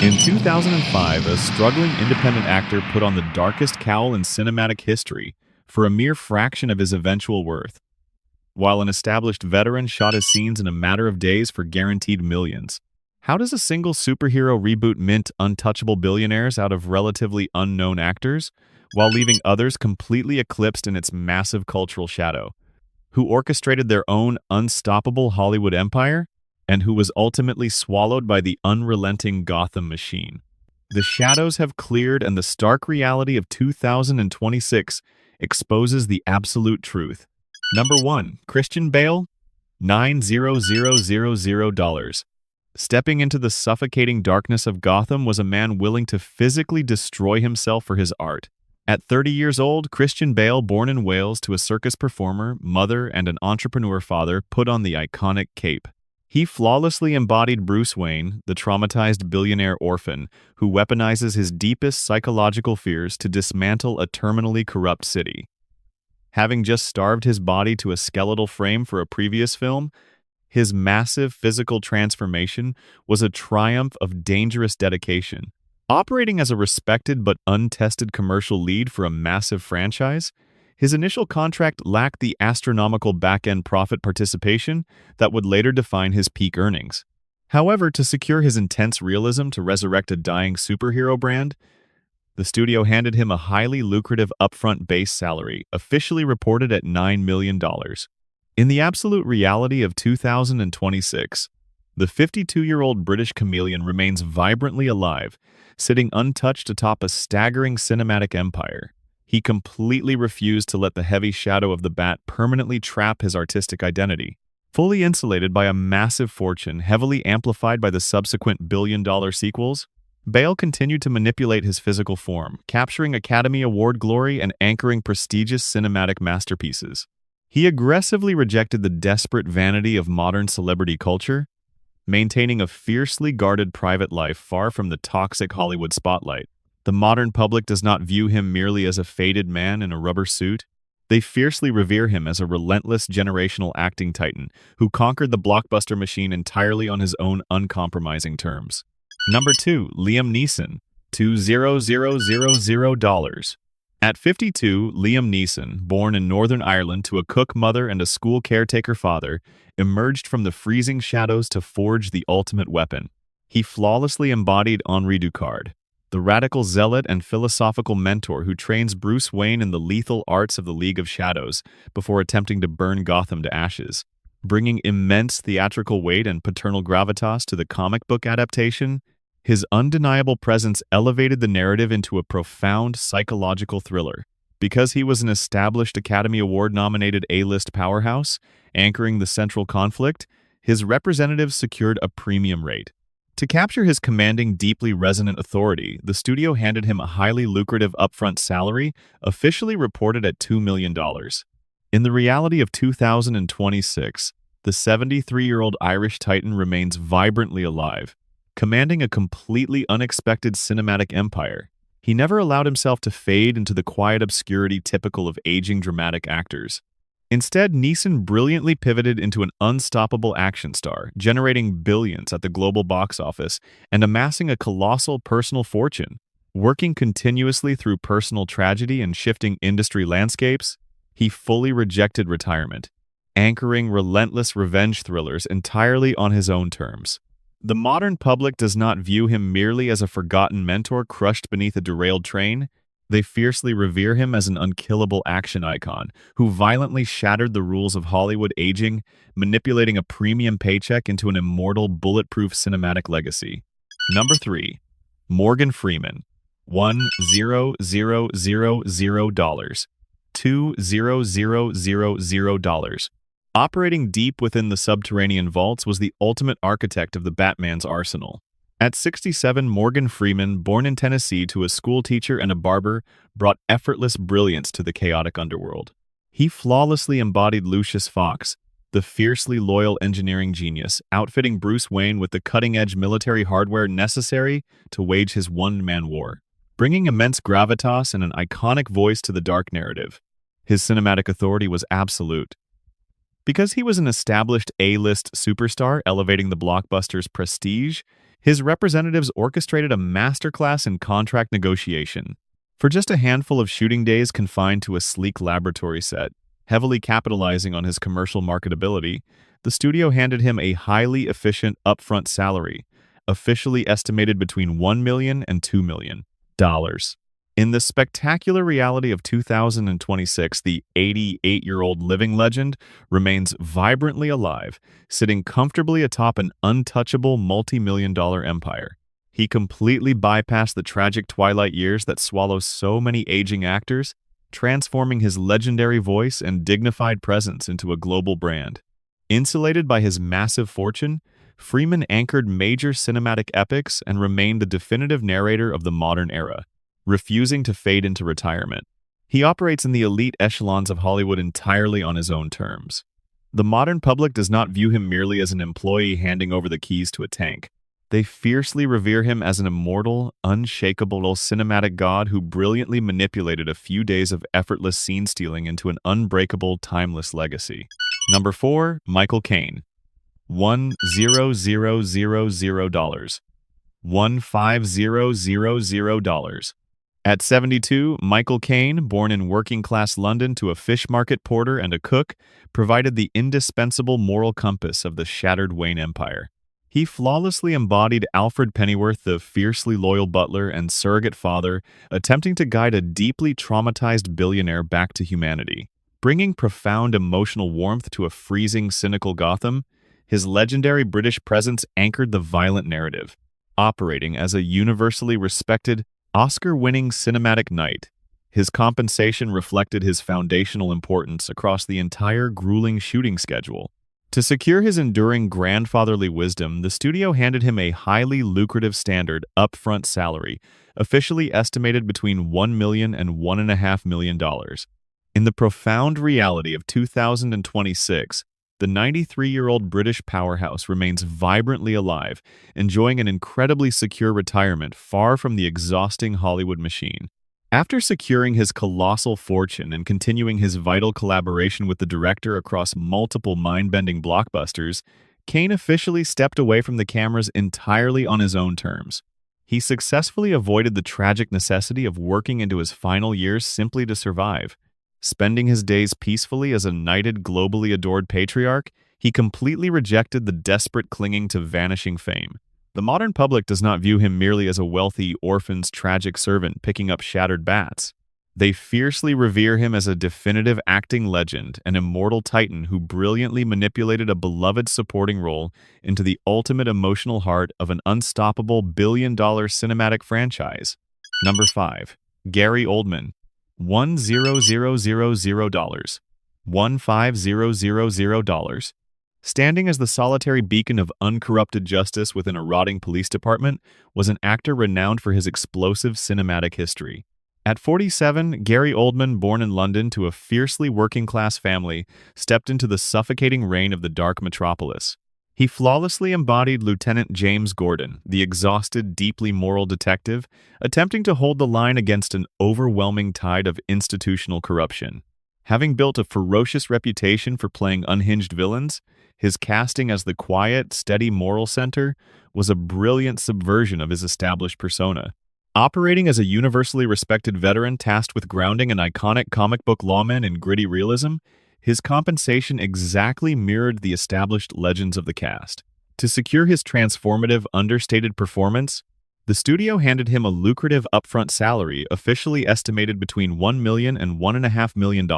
In 2005, a struggling independent actor put on the darkest cowl in cinematic history for a mere fraction of his eventual worth, while an established veteran shot his scenes in a matter of days for guaranteed millions. How does a single superhero reboot mint untouchable billionaires out of relatively unknown actors, while leaving others completely eclipsed in its massive cultural shadow? Who orchestrated their own unstoppable Hollywood empire, and who was ultimately swallowed by the unrelenting Gotham machine. The shadows have cleared, and the stark reality of 2026 exposes the absolute truth. Number 1. Christian Bale, $9,000. Stepping into the suffocating darkness of Gotham was a man willing to physically destroy himself for his art. At 30 years old, Christian Bale, born in Wales to a circus performer, mother, and an entrepreneur father, put on the iconic cape. He flawlessly embodied Bruce Wayne, the traumatized billionaire orphan who weaponizes his deepest psychological fears to dismantle a terminally corrupt city. Having just starved his body to a skeletal frame for a previous film, his massive physical transformation was a triumph of dangerous dedication. Operating as a respected but untested commercial lead for a massive franchise, his initial contract lacked the astronomical back-end profit participation that would later define his peak earnings. However, to secure his intense realism to resurrect a dying superhero brand, the studio handed him a highly lucrative upfront base salary, officially reported at $9 million. In the absolute reality of 2026, the 52-year-old British chameleon remains vibrantly alive, sitting untouched atop a staggering cinematic empire. He completely refused to let the heavy shadow of the bat permanently trap his artistic identity. Fully insulated by a massive fortune, heavily amplified by the subsequent billion-dollar sequels, Bale continued to manipulate his physical form, capturing Academy Award glory and anchoring prestigious cinematic masterpieces. He aggressively rejected the desperate vanity of modern celebrity culture, maintaining a fiercely guarded private life far from the toxic Hollywood spotlight. The modern public does not view him merely as a faded man in a rubber suit. They fiercely revere him as a relentless generational acting titan who conquered the blockbuster machine entirely on his own uncompromising terms. Number 2. Liam Neeson, $2,000. At 52, Liam Neeson, born in Northern Ireland to a cook mother and a school caretaker father, emerged from the freezing shadows to forge the ultimate weapon. He flawlessly embodied Henri Ducard, the radical zealot and philosophical mentor who trains Bruce Wayne in the lethal arts of the League of Shadows before attempting to burn Gotham to ashes. Bringing immense theatrical weight and paternal gravitas to the comic book adaptation, his undeniable presence elevated the narrative into a profound psychological thriller. Because he was an established Academy Award-nominated A-list powerhouse, anchoring the central conflict, his representatives secured a premium rate. To capture his commanding, deeply resonant authority, the studio handed him a highly lucrative upfront salary, officially reported at $2 million. In the reality of 2026, the 73-year-old Irish titan remains vibrantly alive, commanding a completely unexpected cinematic empire. He never allowed himself to fade into the quiet obscurity typical of aging dramatic actors. Instead, Neeson brilliantly pivoted into an unstoppable action star, generating billions at the global box office and amassing a colossal personal fortune. Working continuously through personal tragedy and shifting industry landscapes, he fully rejected retirement, anchoring relentless revenge thrillers entirely on his own terms. The modern public does not view him merely as a forgotten mentor crushed beneath a derailed train. They fiercely revere him as an unkillable action icon who violently shattered the rules of Hollywood aging, manipulating a premium paycheck into an immortal, bulletproof cinematic legacy. Number 3. Morgan Freeman, $1,000. $2,000. Operating deep within the subterranean vaults was the ultimate architect of the Batman's arsenal. At 67, Morgan Freeman, born in Tennessee to a schoolteacher and a barber, brought effortless brilliance to the chaotic underworld. He flawlessly embodied Lucius Fox, the fiercely loyal engineering genius, outfitting Bruce Wayne with the cutting-edge military hardware necessary to wage his one-man war, bringing immense gravitas and an iconic voice to the dark narrative. His cinematic authority was absolute. Because he was an established A-list superstar elevating the blockbuster's prestige, His representatives orchestrated a masterclass in contract negotiation. For just a handful of shooting days confined to a sleek laboratory set, heavily capitalizing on his commercial marketability, the studio handed him a highly efficient upfront salary, officially estimated between $1 million and $2 million. In the spectacular reality of 2026, the 88-year-old living legend remains vibrantly alive, sitting comfortably atop an untouchable multi-million-dollar empire. He completely bypassed the tragic twilight years that swallow so many aging actors, transforming his legendary voice and dignified presence into a global brand. Insulated by his massive fortune, Freeman anchored major cinematic epics and remained the definitive narrator of the modern era, refusing to fade into retirement. He operates in the elite echelons of Hollywood entirely on his own terms. The modern public does not view him merely as an employee handing over the keys to a tank. They fiercely revere him as an immortal, unshakable cinematic god who brilliantly manipulated a few days of effortless scene stealing into an unbreakable, timeless legacy. Number 4, Michael Caine. $1,000. $1,500. At 72, Michael Caine, born in working-class London to a fish market porter and a cook, provided the indispensable moral compass of the shattered Wayne Empire. He flawlessly embodied Alfred Pennyworth, the fiercely loyal butler and surrogate father, attempting to guide a deeply traumatized billionaire back to humanity. Bringing profound emotional warmth to a freezing, cynical Gotham, his legendary British presence anchored the violent narrative, operating as a universally respected, Oscar-winning cinematic knight. His compensation reflected his foundational importance across the entire grueling shooting schedule. To secure his enduring grandfatherly wisdom, the studio handed him a highly lucrative standard upfront salary, officially estimated between $1 million and $1.5 million. In the profound reality of 2026, the 93-year-old British powerhouse remains vibrantly alive, enjoying an incredibly secure retirement far from the exhausting Hollywood machine. After securing his colossal fortune and continuing his vital collaboration with the director across multiple mind-bending blockbusters, Caine officially stepped away from the cameras entirely on his own terms. He successfully avoided the tragic necessity of working into his final years simply to survive. Spending his days peacefully as a knighted, globally adored patriarch, he completely rejected the desperate clinging to vanishing fame. The modern public does not view him merely as a wealthy orphan's tragic servant picking up shattered bats. They fiercely revere him as a definitive acting legend, an immortal titan who brilliantly manipulated a beloved supporting role into the ultimate emotional heart of an unstoppable billion-dollar cinematic franchise. Number 5. Gary Oldman. $1,000. $1,500. Standing as the solitary beacon of uncorrupted justice within a rotting police department was an actor renowned for his explosive cinematic history. At 47, Gary Oldman, born in London to a fiercely working-class family, stepped into the suffocating reign of the dark metropolis. He flawlessly embodied Lieutenant James Gordon, the exhausted, deeply moral detective, attempting to hold the line against an overwhelming tide of institutional corruption. Having built a ferocious reputation for playing unhinged villains, his casting as the quiet, steady moral center was a brilliant subversion of his established persona. Operating as a universally respected veteran tasked with grounding an iconic comic book lawman in gritty realism, his compensation exactly mirrored the established legends of the cast. To secure his transformative, understated performance, the studio handed him a lucrative upfront salary officially estimated between $1 million and $1.5 million.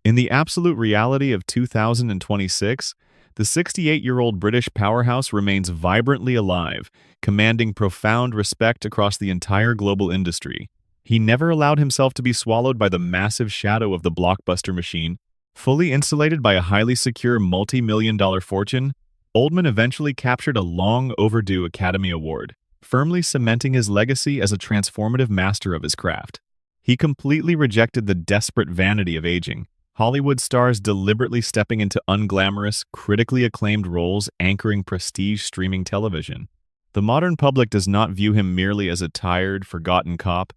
In the absolute reality of 2026, the 68-year-old British powerhouse remains vibrantly alive, commanding profound respect across the entire global industry. He never allowed himself to be swallowed by the massive shadow of the blockbuster machine. Fully insulated by a highly secure multi-million-dollar fortune, Oldman eventually captured a long-overdue Academy Award, firmly cementing his legacy as a transformative master of his craft. He completely rejected the desperate vanity of aging, Hollywood stars deliberately stepping into unglamorous, critically acclaimed roles anchoring prestige streaming television. The modern public does not view him merely as a tired, forgotten cop,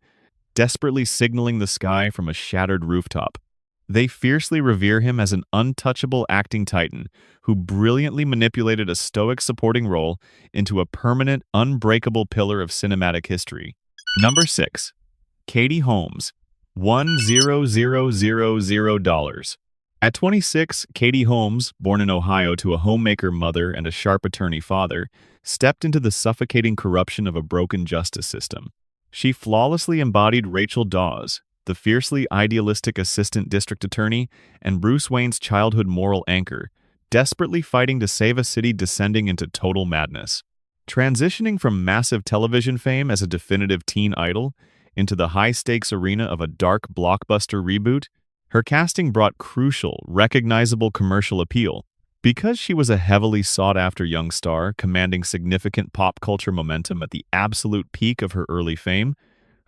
desperately signaling the sky from a shattered rooftop. They fiercely revere him as an untouchable acting titan who brilliantly manipulated a stoic supporting role into a permanent, unbreakable pillar of cinematic history. Number 6. Katie Holmes, $1,000,000. At 26, Katie Holmes, born in Ohio to a homemaker mother and a sharp attorney father, stepped into the suffocating corruption of a broken justice system. She flawlessly embodied Rachel Dawes, the fiercely idealistic assistant district attorney, and Bruce Wayne's childhood moral anchor, desperately fighting to save a city descending into total madness. Transitioning from massive television fame as a definitive teen idol into the high-stakes arena of a dark blockbuster reboot, her casting brought crucial, recognizable commercial appeal. Because she was a heavily sought-after young star, commanding significant pop culture momentum at the absolute peak of her early fame,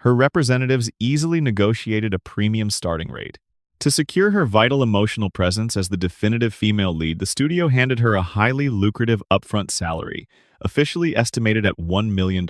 her representatives easily negotiated a premium starting rate. To secure her vital emotional presence as the definitive female lead, the studio handed her a highly lucrative upfront salary, officially estimated at $1 million.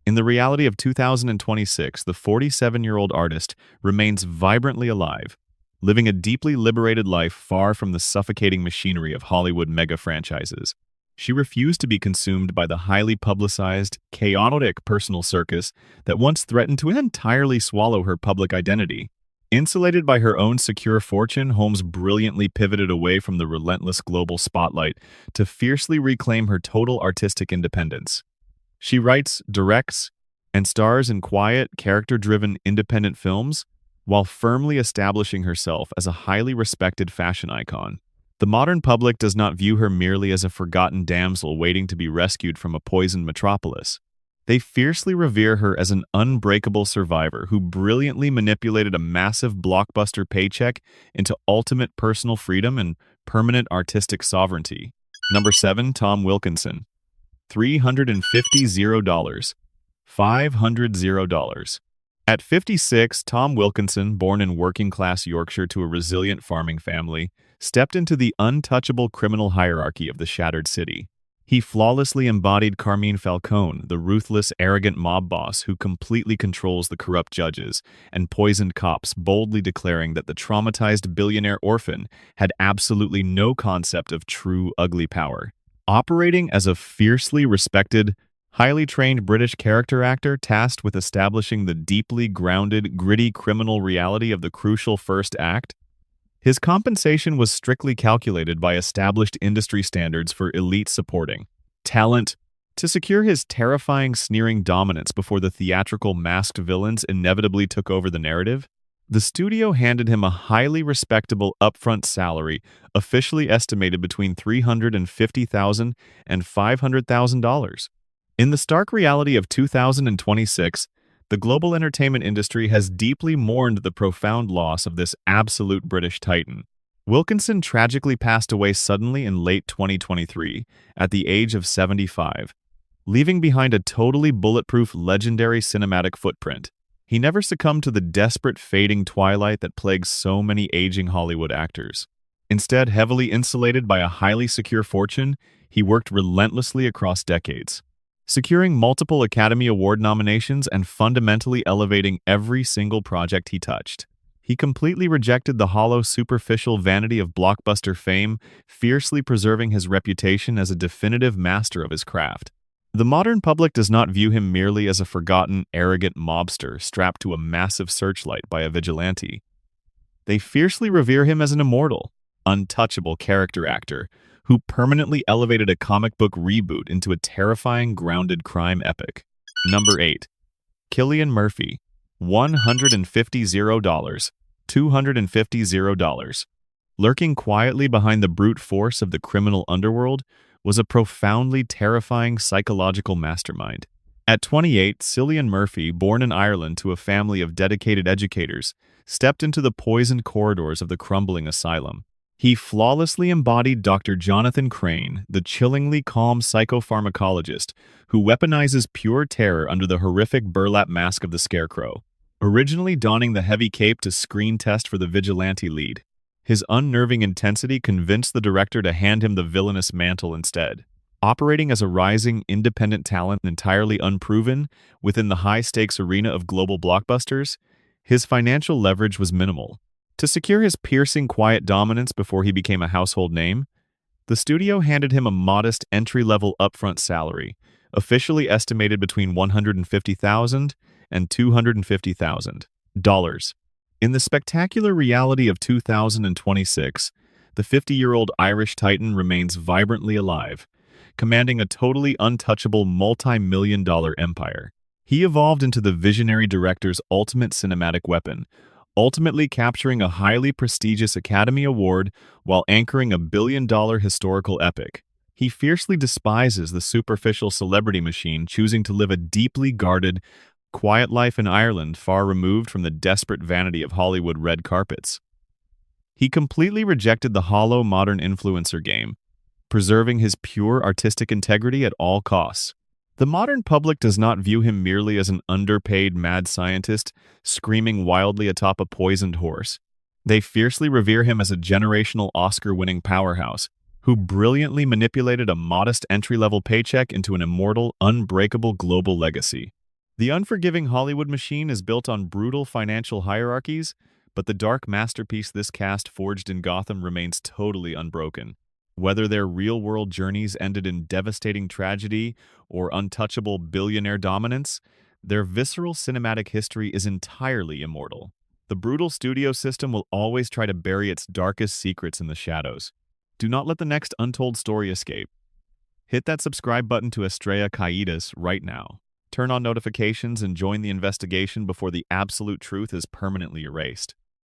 In the reality of 2026, the 47-year-old artist remains vibrantly alive, living a deeply liberated life far from the suffocating machinery of Hollywood mega-franchises. She refused to be consumed by the highly publicized, chaotic personal circus that once threatened to entirely swallow her public identity. Insulated by her own secure fortune, Holmes brilliantly pivoted away from the relentless global spotlight to fiercely reclaim her total artistic independence. She writes, directs, and stars in quiet, character-driven independent films while firmly establishing herself as a highly respected fashion icon. The modern public does not view her merely as a forgotten damsel waiting to be rescued from a poisoned metropolis. They fiercely revere her as an unbreakable survivor who brilliantly manipulated a massive blockbuster paycheck into ultimate personal freedom and permanent artistic sovereignty. Number 7. Tom Wilkinson, $350,000. $500,000. At 56, Tom Wilkinson, born in working-class Yorkshire to a resilient farming family, stepped into the untouchable criminal hierarchy of the shattered city. He flawlessly embodied Carmine Falcone, the ruthless, arrogant mob boss who completely controls the corrupt judges and poisoned cops, boldly declaring that the traumatized billionaire orphan had absolutely no concept of true, ugly power. Operating as a fiercely respected, highly trained British character actor tasked with establishing the deeply grounded, gritty criminal reality of the crucial first act, his compensation was strictly calculated by established industry standards for elite supporting talent. To secure his terrifying, sneering dominance before the theatrical masked villains inevitably took over the narrative, the studio handed him a highly respectable upfront salary, officially estimated between $350,000 and $500,000. In the stark reality of 2026, the global entertainment industry has deeply mourned the profound loss of this absolute British titan. Wilkinson tragically passed away suddenly in late 2023 at the age of 75, leaving behind a totally bulletproof legendary cinematic footprint. He never succumbed to the desperate fading twilight that plagues so many aging Hollywood actors. Instead, heavily insulated by a highly secure fortune, he worked relentlessly across decades, securing multiple Academy Award nominations and fundamentally elevating every single project he touched. He completely rejected the hollow, superficial vanity of blockbuster fame, fiercely preserving his reputation as a definitive master of his craft. The modern public does not view him merely as a forgotten, arrogant mobster strapped to a massive searchlight by a vigilante. They fiercely revere him as an immortal, untouchable character actor who permanently elevated a comic book reboot into a terrifying, grounded crime epic. Number 8. Cillian Murphy, $150,000. $250,000. Lurking quietly behind the brute force of the criminal underworld was a profoundly terrifying psychological mastermind. At 28, Cillian Murphy, born in Ireland to a family of dedicated educators, stepped into the poisoned corridors of the crumbling asylum. He flawlessly embodied Dr. Jonathan Crane, the chillingly calm psychopharmacologist who weaponizes pure terror under the horrific burlap mask of the Scarecrow. Originally donning the heavy cape to screen test for the vigilante lead, his unnerving intensity convinced the director to hand him the villainous mantle instead. Operating as a rising, independent talent entirely unproven within the high-stakes arena of global blockbusters, his financial leverage was minimal. To secure his piercing, quiet dominance before he became a household name, the studio handed him a modest entry-level upfront salary, officially estimated between $150,000 and $250,000. In the spectacular reality of 2026, the 50-year-old Irish Titan remains vibrantly alive, commanding a totally untouchable multi-million-dollar empire. He evolved into the visionary director's ultimate cinematic weapon, ultimately capturing a highly prestigious Academy Award while anchoring a billion-dollar historical epic. He fiercely despises the superficial celebrity machine, choosing to live a deeply guarded, quiet life in Ireland, far removed from the desperate vanity of Hollywood red carpets. He completely rejected the hollow modern influencer game, preserving his pure artistic integrity at all costs. The modern public does not view him merely as an underpaid mad scientist screaming wildly atop a poisoned horse. They fiercely revere him as a generational Oscar-winning powerhouse who brilliantly manipulated a modest entry-level paycheck into an immortal, unbreakable global legacy. The unforgiving Hollywood machine is built on brutal financial hierarchies, but the dark masterpiece this cast forged in Gotham remains totally unbroken. Whether their real-world journeys ended in devastating tragedy or untouchable billionaire dominance, their visceral cinematic history is entirely immortal. The brutal studio system will always try to bury its darkest secrets in the shadows. Do not let the next untold story escape. Hit that subscribe button to Estrella Caidas right now. Turn on notifications and join the investigation before the absolute truth is permanently erased.